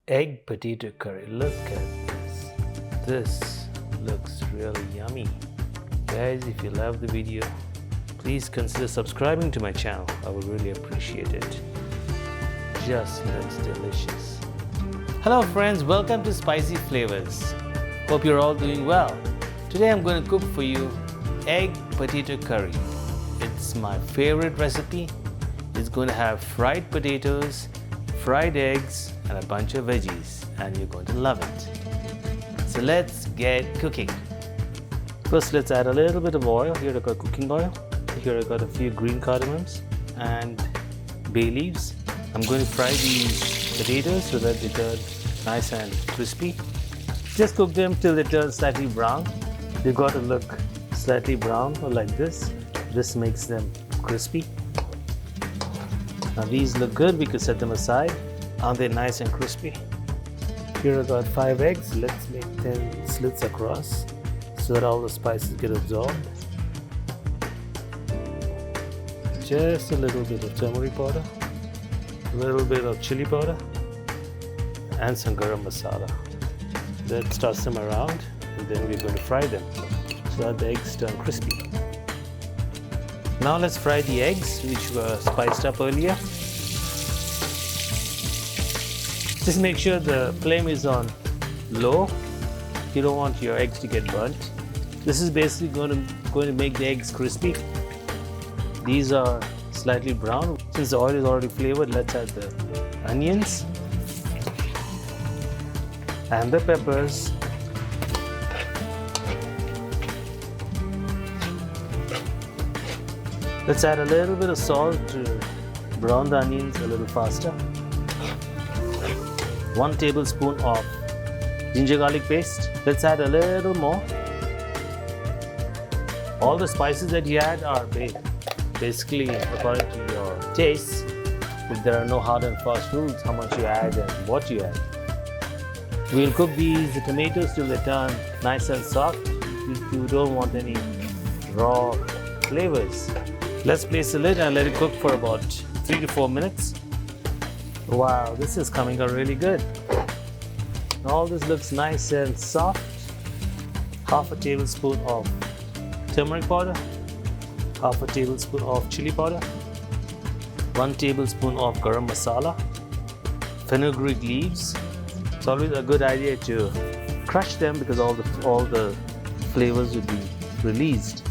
egg potato curry. Look at this. This looks really yummy. Guys, if you love the video, please consider subscribing to my channel. I would really appreciate it. Just looks delicious. Hello friends, welcome to Spicy Flavors. Hope you're all doing well. Today I'm going to cook for you egg potato curry. It's my favorite recipe. It's going to have fried potatoes, fried eggs, and a bunch of veggies, and you're going to love it. So let's get cooking. First, let's add a little bit of oil. Here I got cooking oil. Here I got a few green cardamoms and bay leaves. I'm going to fry these potatoes so that they turn nice and crispy. Just cook them till they turn slightly brown. They've got to look slightly brown or like this. This makes them crispy. Now these look good. We could set them aside. Aren't they nice and crispy? Here I got 5 eggs. Let's make 10 slits across so that all the spices get absorbed. Just a little bit of turmeric powder, a little bit of chili powder, and some garam masala. Let's toss them around, and then we're going to fry them so that the eggs turn crispy. Now let's fry the eggs, which were spiced up earlier. Just make sure the flame is on low. You don't want your eggs to get burnt. This is basically going to make the eggs crispy. These are slightly brown. Since the oil is already flavored, let's add the onions and the peppers. Let's add a little bit of salt to brown the onions a little faster. 1 tablespoon of ginger garlic paste. Let's add a little more. All the spices that you add are basically according to your taste. If there are no hard and fast rules how much you add and what you add. We'll cook these tomatoes till they turn nice and soft. You don't want any raw flavors. Let's place the lid and let it cook for about 3 to 4 minutes. Wow, this is coming out really good. All this looks nice and soft. Half a tablespoon of turmeric powder, half a tablespoon of chili powder, 1 tablespoon of garam masala, fenugreek leaves. It's always a good idea to crush them because all the flavors will be released.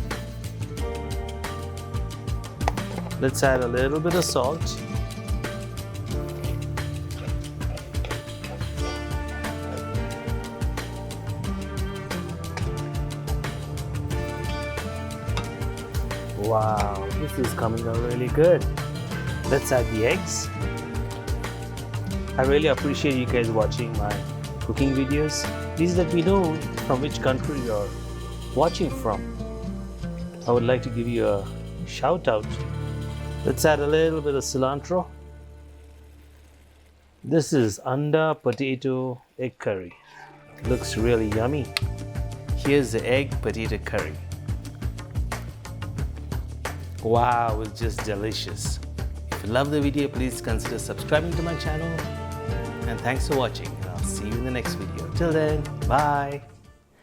Let's add a little bit of salt. Wow, this is coming out really good. Let's add the eggs. I really appreciate you guys watching my cooking videos. Please let me know from which country you're watching from. I would like to give you a shout out. Let's add a little bit of cilantro. This is anda potato egg curry. Looks really yummy. Here's the egg potato curry. Wow, it's just delicious. If you love the video, please consider subscribing to my channel. And thanks for watching. And I'll see you in the next video. Till then, bye.